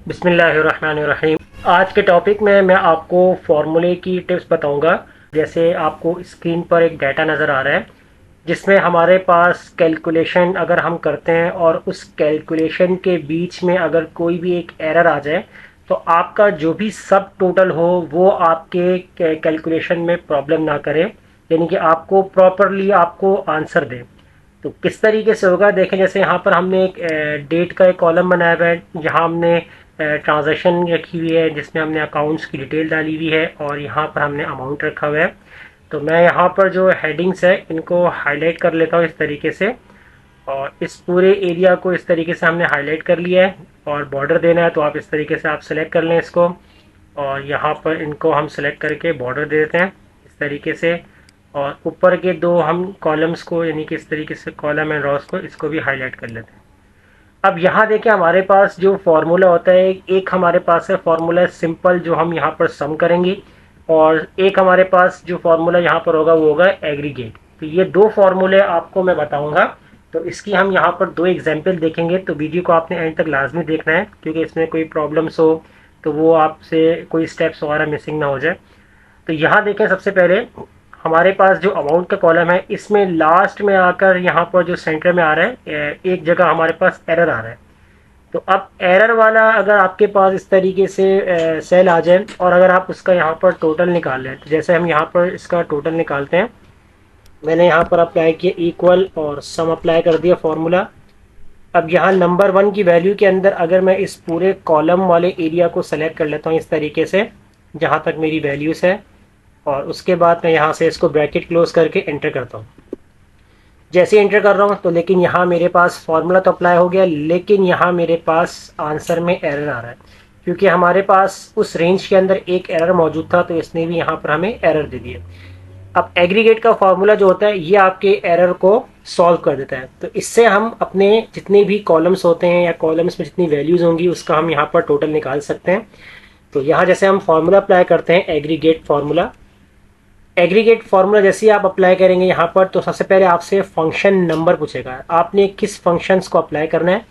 बिस्मिल्लाहिर्रहमानिर्रहीम। आज के टॉपिक में मैं आपको फार्मूले की टिप्स बताऊंगा। जैसे आपको स्क्रीन पर एक डाटा नज़र आ रहा है जिसमें हमारे पास कैलकुलेशन अगर हम करते हैं और उस कैलकुलेशन के बीच में अगर कोई भी एक एरर आ जाए तो आपका जो भी सब टोटल हो वो आपके कैलकुलेशन में प्रॉब्लम ना करे, यानी कि आपको प्रॉपरली आपको आंसर दे। तो किस तरीके से होगा देखें। जैसे यहाँ पर हमने एक डेट का एक कॉलम बनाया हुआ है, यहाँ हमने ट्रांजैक्शन रखी हुई है जिसमें हमने अकाउंट्स की डिटेल डाली हुई है और यहाँ पर हमने अमाउंट रखा हुआ है। तो मैं यहाँ पर जो हेडिंग्स है इनको हाईलाइट कर लेता हूँ इस तरीके से, और इस पूरे एरिया को इस तरीके से हमने हाईलाइट कर लिया है। और बॉर्डर देना है तो आप इस तरीके से आप सेलेक्ट कर लें इसको, और यहाँ पर इनको हम सेलेक्ट करके बॉर्डर दे देते हैं इस तरीके से। और ऊपर के दो हम कॉलम्स को, यानी कि इस तरीके से कॉलम एंड रॉस को, इसको भी हाईलाइट कर लेते हैं। अब यहाँ देखें हमारे पास जो फार्मूला होता है, एक हमारे पास है फार्मूला सिंपल जो हम यहाँ पर सम करेंगे, और एक हमारे पास जो फार्मूला यहाँ पर होगा वो होगा एग्रीगेट। तो ये दो फार्मूले आपको मैं बताऊंगा। तो इसकी हम यहाँ पर दो एग्जाम्पल देखेंगे, तो वीडियो को आपने एंड तक लाजमी देखना है क्योंकि इसमें कोई प्रॉब्लम्स हो तो वो आपसे कोई स्टेप्स वगैरह मिसिंग ना हो जाए। तो यहाँ देखें, सबसे पहले हमारे पास जो अमाउंट का कॉलम है इसमें लास्ट में आकर यहाँ पर जो सेंटर में आ रहा है एक जगह हमारे पास एरर आ रहा है। तो अब एरर वाला अगर आपके पास इस तरीके से सेल आ जाए और अगर आप उसका यहाँ पर टोटल निकाल लें, तो जैसे हम यहाँ पर इसका टोटल निकालते हैं, मैंने यहाँ पर अप्लाई किया इक्वल और सम अप्लाई कर दिया फॉर्मूला। अब यहाँ नंबर 1 की वैल्यू के अंदर अगर मैं इस पूरे कॉलम वाले एरिया को सेलेक्ट कर लेता हूँ इस तरीके से जहाँ तक मेरी वैल्यूज़ है, और उसके बाद मैं यहाँ से इसको ब्रैकेट क्लोज करके एंटर करता हूँ। जैसे एंटर कर रहा हूँ तो लेकिन यहाँ मेरे पास फार्मूला तो अप्लाई हो गया, लेकिन यहाँ मेरे पास आंसर में एरर आ रहा है क्योंकि हमारे पास उस रेंज के अंदर एक एरर मौजूद था, तो इसने भी यहाँ पर हमें एरर दे दिया। अब एग्रीगेट का फार्मूला जो होता है ये आपके एरर को सॉल्व कर देता है। तो इससे हम अपने जितने भी कॉलम्स होते हैं या कॉलम्स में जितनी वैल्यूज़ होंगी उसका हम यहाँ पर टोटल निकाल सकते हैं। तो यहाँ जैसे हम फार्मूला अप्लाई करते हैं एग्रीगेट फार्मूला, एग्रीगेट फार्मूला जैसे ही आप अप्लाई करेंगे यहाँ पर, तो सबसे पहले आपसे फंक्शन नंबर पूछेगा, आपने किस फंक्शंस को अप्लाई करना है।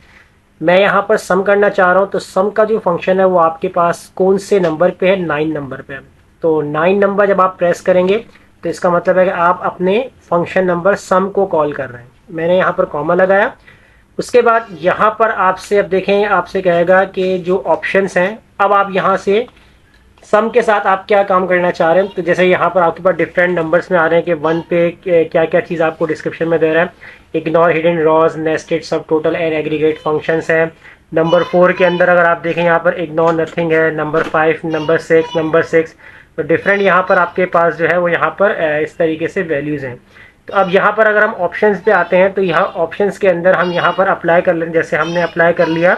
मैं यहाँ पर सम करना चाह रहा हूँ, तो सम का जो फंक्शन है वो आपके पास कौन से नंबर पे है, 9 नंबर पे है। तो 9 नंबर जब आप प्रेस करेंगे तो इसका मतलब है कि आप अपने फंक्शन नंबर सम को कॉल कर रहे हैं। मैंने यहाँ पर कॉमा लगाया। उसके बाद यहाँ पर आपसे, अब देखें, आपसे कहेगा कि जो ऑप्शंस हैं, अब आप यहाँ से सम के साथ आप क्या काम करना चाह रहे हैं। तो जैसे यहाँ पर आपके पास डिफरेंट नंबर्स में आ रहे हैं कि 1 पे क्या क्या चीज़ आपको डिस्क्रिप्शन में दे रहा है। इग्नोर हिडन रॉज, नेस्टेड सब टोटल एंड एग्रीगेट फंक्शंस है। नंबर 4 के अंदर अगर आप देखें यहाँ पर इग्नोर नथिंग है। नंबर 5, नंबर 6, तो डिफरेंट यहाँ पर आपके पास जो है वो यहाँ पर इस तरीके से वैल्यूज़ हैं। तो अब यहाँ पर अगर हम ऑप्शंस पे आते हैं तो यहाँ ऑप्शंस के अंदर हम यहाँ पर अप्लाई कर लें। जैसे हमने अप्लाई कर लिया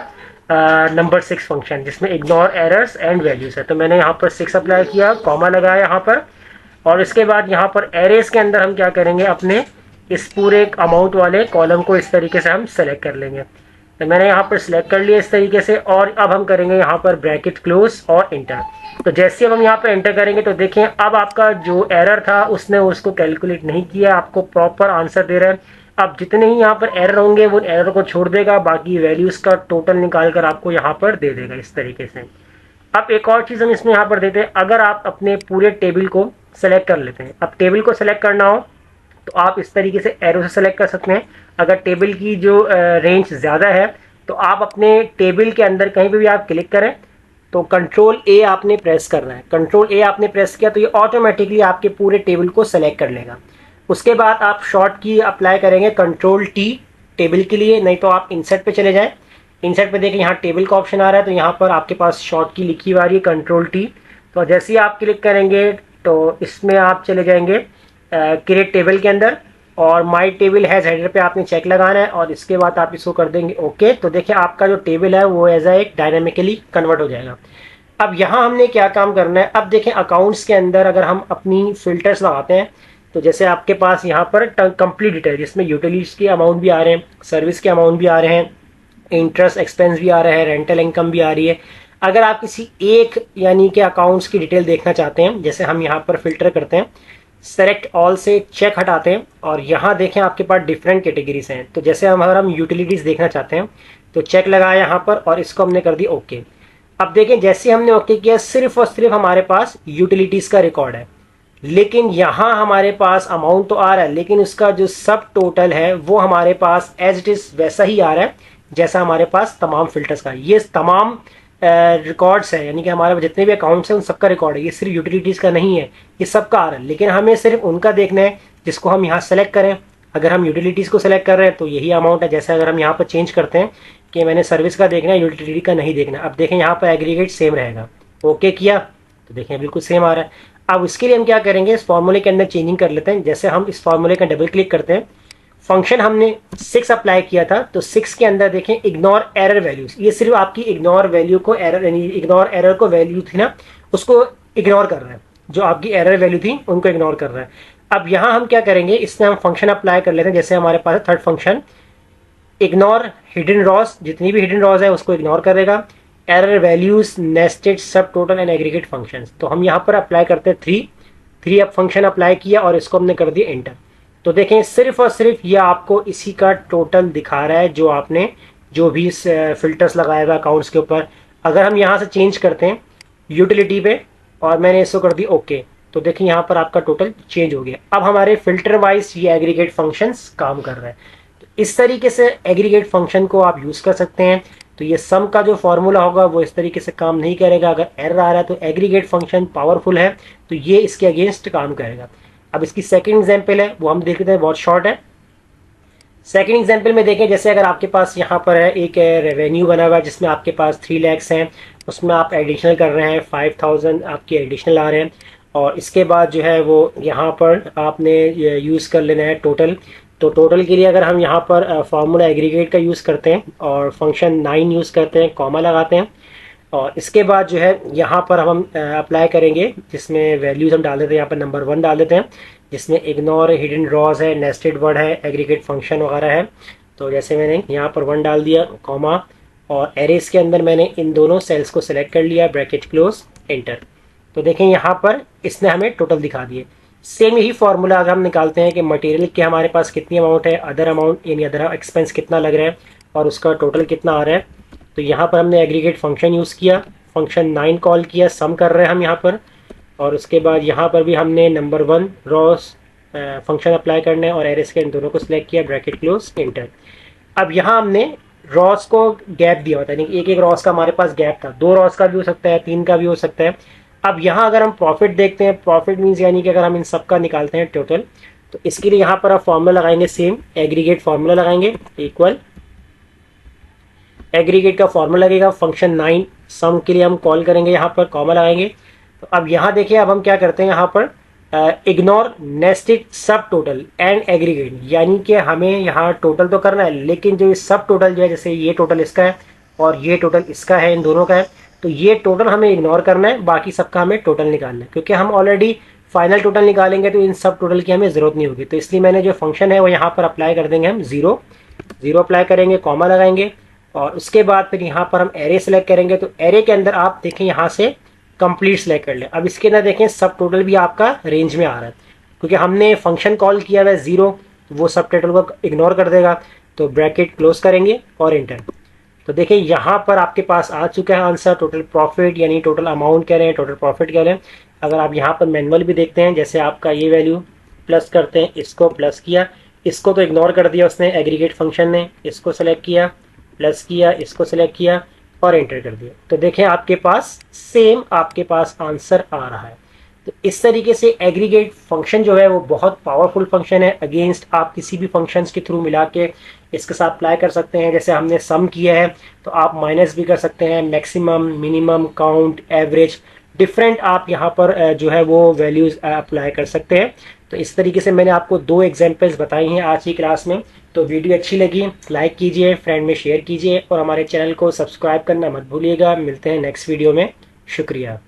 नंबर 6 फंक्शन जिसमें इग्नोर एरर्स एंड वैल्यूज़ है, तो मैंने यहाँ पर 6 अप्लाई किया, कॉमा लगाया यहाँ पर। और इसके बाद यहाँ पर एरेज के अंदर हम क्या करेंगे, अपने इस पूरे अमाउंट वाले कॉलम को इस तरीके से हम सेलेक्ट कर लेंगे। तो मैंने यहाँ पर सिलेक्ट कर लिया इस तरीके से, और अब हम करेंगे यहाँ पर ब्रैकेट क्लोज और इंटर। तो जैसे अब हम यहाँ पर एंटर करेंगे तो देखें अब आपका जो एरर था उसने उसको कैलकुलेट नहीं किया, आपको प्रॉपर आंसर दे रहा है। अब जितने ही यहाँ पर एरर होंगे वो एरर को छोड़ देगा, बाकी वैल्यूज़ का टोटल निकाल कर आपको यहाँ पर दे देगा इस तरीके से। अब एक और चीज़ हम इसमें यहाँ पर देते हैं, अगर आप अपने पूरे टेबल को सेलेक्ट कर लेते हैं, अब टेबल को सेलेक्ट करना हो तो आप इस तरीके से एरो से सेलेक्ट कर सकते हैं। अगर टेबल की जो रेंज ज़्यादा है तो आप अपने टेबल के अंदर कहीं पर भी आप क्लिक करें तो कंट्रोल ए आपने प्रेस करना है। कंट्रोल ए आपने प्रेस किया तो ये ऑटोमेटिकली आपके पूरे टेबल को सेलेक्ट कर लेगा। उसके बाद आप शॉर्ट की अप्लाई करेंगे कंट्रोल टी टेबल के लिए, नहीं तो आप इंसर्ट पे चले जाएं। इंसर्ट पे देखें यहाँ टेबल का ऑप्शन आ रहा है, तो यहाँ पर आपके पास शॉर्ट की लिखी हुई आ रही है कंट्रोल टी। तो जैसे ही आप क्लिक करेंगे तो इसमें आप चले जाएंगे क्रिएट टेबल के अंदर, और माई टेबल हैज़ हेडर पे आपने चेक लगाना है, और इसके बाद आप इसको कर देंगे ओके। तो देखिए आपका जो टेबल है वो एज एक डायनामिकली कन्वर्ट हो जाएगा। अब यहाँ हमने क्या काम करना है, अब देखें अकाउंट्स के अंदर अगर हम अपनी फिल्टर्स लगाते हैं तो जैसे आपके पास यहाँ पर कंप्लीट डिटेल जिसमें यूटिलिटीज के अमाउंट भी आ रहे हैं, सर्विस के अमाउंट भी आ रहे हैं, इंटरेस्ट एक्सपेंस भी आ रहा है, रेंटल इनकम भी आ रही है। अगर आप किसी एक यानी कि अकाउंट्स की डिटेल देखना चाहते हैं, जैसे हम यहाँ पर फिल्टर करते हैं, सेलेक्ट ऑल से चेक हटाते हैं, और यहाँ देखें आपके पास डिफरेंट कैटेगरीज हैं। तो जैसे अगर हम यूटिलिटीज़ देखना चाहते हैं तो चेक लगाया यहाँ पर और इसको हमने कर दी ओके। अब देखें जैसे हमने ओके किया, सिर्फ और सिर्फ हमारे पास यूटिलिटीज का रिकॉर्ड है, लेकिन यहां हमारे पास अमाउंट तो आ रहा है, लेकिन उसका जो सब टोटल है वो हमारे पास एज इट इज वैसा ही आ रहा है जैसा हमारे पास तमाम फिल्टर्स का। ये तमाम रिकॉर्ड्स है, यानी कि हमारे जितने भी अकाउंट्स हैं उन सबका रिकॉर्ड है, ये सिर्फ यूटिलिटीज का नहीं है, ये सबका आ रहा है। लेकिन हमें सिर्फ उनका देखना है जिसको हम यहाँ सेलेक्ट करें। अगर हम यूटिलिटीज को सेलेक्ट कर रहे हैं तो यही अमाउंट है। जैसे अगर हम यहाँ पर चेंज करते हैं कि मैंने सर्विस का देखना है, यूटिलिटी का नहीं देखना, अब देखें यहाँ पर एग्रीगेट सेम रहेगा। ओके किया तो देखें बिल्कुल सेम आ रहा है। अब उसके लिए हम क्या करेंगे, इस फॉर्मूले के अंदर चेंजिंग कर लेते हैं। जैसे हम इस फॉर्मूले का डबल क्लिक करते हैं, फंक्शन हमने 6 अप्लाई किया था, तो 6 के अंदर देखें इग्नोर एरर वैल्यूज, ये सिर्फ आपकी इग्नोर वैल्यू को एरर, यानी इग्नोर एरर को वैल्यू थी ना उसको इग्नोर कर रहा है, जो आपकी एरर वैल्यू थी उनको इग्नोर कर रहा है। अब यहां हम क्या करेंगे, इसमें हम फंक्शन अप्लाई कर लेते हैं। जैसे हमारे पास third function ignore hidden rows, जितनी भी हिडन रॉस है उसको इग्नोर करेगा। एरर वैल्यूज नेस्टेड सब टोटल एंड एग्रीगेट फंक्शंस, तो हम यहाँ पर अप्लाई करते हैं 3 अब फंक्शन अप्लाई किया और इसको हमने कर दिया एंटर। तो देखें सिर्फ और सिर्फ ये आपको इसी का टोटल दिखा रहा है जो आपने जो भी फिल्टर्स लगाया हुआ अकाउंट्स के ऊपर। अगर हम यहाँ से चेंज करते हैं यूटिलिटी पे और मैंने इसको कर दी ओके, तो देखिए यहाँ पर आपका टोटल चेंज हो गया। अब हमारे फिल्टर वाइज ये एग्रीगेट फंक्शंस काम कर रहा है। तो इस तरीके से एग्रीगेट फंक्शन को आप यूज़ कर सकते हैं। तो ये सम का जो फॉर्मूला होगा वो इस तरीके से काम नहीं करेगा। अगर एरर आ रहा है तो एग्रीगेट फंक्शन पावरफुल है तो ये इसके अगेंस्ट काम करेगा। अब इसकी सेकंड एग्जांपल है वो हम देख लेते हैं, बहुत शॉर्ट है। सेकंड एग्जांपल में देखें, जैसे अगर आपके पास यहाँ पर है एक रेवेन्यू बना हुआ है जिसमें आपके पास 3 लाख हैं, उसमें आप एडिशनल कर रहे हैं 5000 आपके एडिशनल आ रहे हैं, और इसके बाद जो है वो यहाँ पर आपने यूज़ कर लेना है टोटल। तो टोटल के लिए अगर हम यहाँ पर फार्मूला एग्रीगेट का यूज़ करते हैं और फंक्शन 9 यूज़ करते हैं, कॉमा लगाते हैं, और इसके बाद जो है यहाँ पर हम अप्लाई करेंगे जिसमें वैल्यूज हम डाल देते हैं। यहाँ पर नंबर 1 डाल देते हैं जिसमें इग्नोर हिडन रॉज है, नेस्टेड वर्ड है, एग्रीगेट फंक्शन वगैरह है। तो जैसे मैंने यहाँ पर 1 डाल दिया, कॉमा, और एरेस के अंदर मैंने इन दोनों सेल्स को सिलेक्ट कर लिया, ब्रैकेट क्लोज, एंटर। तो देखें यहाँ पर इसने हमें टोटल दिखा दिए। सेम यही फॉर्मूला अगर हम निकालते हैं कि मटेरियल के हमारे पास कितनी अमाउंट है, अदर अमाउंट यानी अदर एक्सपेंस कितना लग रहा है और उसका टोटल कितना आ रहा है। तो यहाँ पर हमने एग्रीगेट फंक्शन यूज़ किया, फंक्शन 9 कॉल किया, सम कर रहे हैं हम यहाँ पर, और उसके बाद यहाँ पर भी हमने नंबर 1 रॉस फंक्शन अप्लाई करना है और एरेस के इन दोनों को सिलेक्ट किया, ब्रैकेट क्लोज, एंटर। अब यहाँ हमने रॉस को गैप दिया होता है, यानी एक एक रॉस का हमारे पास गैप था, 2 रॉस का भी हो सकता है, 3 का भी हो सकता है। अब यहाँ अगर हम प्रॉफिट देखते हैं, प्रॉफिट मीन्स यानी कि अगर हम इन सब का निकालते हैं टोटल, तो इसके लिए यहाँ पर आप फॉर्मूला लगाएंगे, सेम एग्रीगेट फॉर्मूला लगाएंगे, इक्वल एग्रीगेट का फॉर्मूला लगेगा, फंक्शन 9 सम के लिए हम कॉल करेंगे, यहाँ पर कॉमा लगाएंगे। तो अब यहाँ देखिए, अब हम क्या करते हैं, यहाँ पर इग्नोर नेस्टेड सब टोटल एंड एग्रीगेट, यानी कि हमें यहाँ टोटल तो करना है लेकिन जो सब टोटल जो है, जैसे ये टोटल इसका है और ये टोटल इसका है, इन दोनों का है, तो ये टोटल हमें इग्नोर करना है, बाकी सबका हमें टोटल निकालना है, क्योंकि हम ऑलरेडी फाइनल टोटल निकालेंगे तो इन सब टोटल की हमें ज़रूरत नहीं होगी। तो इसलिए मैंने जो फंक्शन है वो यहाँ पर अप्लाई कर देंगे, हम 0 अप्लाई करेंगे, कॉमा लगाएंगे, और उसके बाद फिर यहाँ पर हम एरे सेलेक्ट करेंगे। तो एरे के अंदर आप देखें यहाँ से कंप्लीट सेलेक्ट कर लें। अब इसके अंदर देखें सब टोटल भी आपका रेंज में आ रहा है, क्योंकि हमने फंक्शन कॉल किया हुआ है 0, तो वो सब टोटल को इग्नोर कर देगा। तो ब्रैकेट क्लोज करेंगे और एंटर। तो देखिए यहाँ पर आपके पास आ चुका है आंसर, टोटल प्रॉफिट, यानी टोटल अमाउंट कह रहे हैं, टोटल प्रॉफिट कह रहे हैं। अगर आप यहाँ पर मैनुअल भी देखते हैं, जैसे आपका ये वैल्यू प्लस करते हैं, इसको प्लस किया, इसको तो इग्नोर कर दिया उसने एग्रीगेट फंक्शन ने, इसको सेलेक्ट किया, प्लस किया, इसको सेलेक्ट किया और एंटर कर दिया। तो देखें आपके पास सेम आपके पास आंसर आ रहा है। तो इस तरीके से एग्रीगेट फंक्शन जो है वो बहुत पावरफुल फंक्शन है। अगेंस्ट आप किसी भी फंक्शंस के थ्रू मिला के इसके साथ अप्लाई कर सकते हैं। जैसे हमने सम किया है तो आप माइनस भी कर सकते हैं, maximum, minimum, count, average, different आप यहाँ पर जो है वो वैल्यूज अप्लाई कर सकते हैं। तो इस तरीके से मैंने आपको 2 एग्जांपल्स बताई हैं आज की क्लास में। तो वीडियो अच्छी लगी लाइक कीजिए, फ्रेंड में शेयर कीजिए और हमारे चैनल को सब्सक्राइब करना मत भूलिएगा। मिलते हैं नेक्स्ट वीडियो में, शुक्रिया।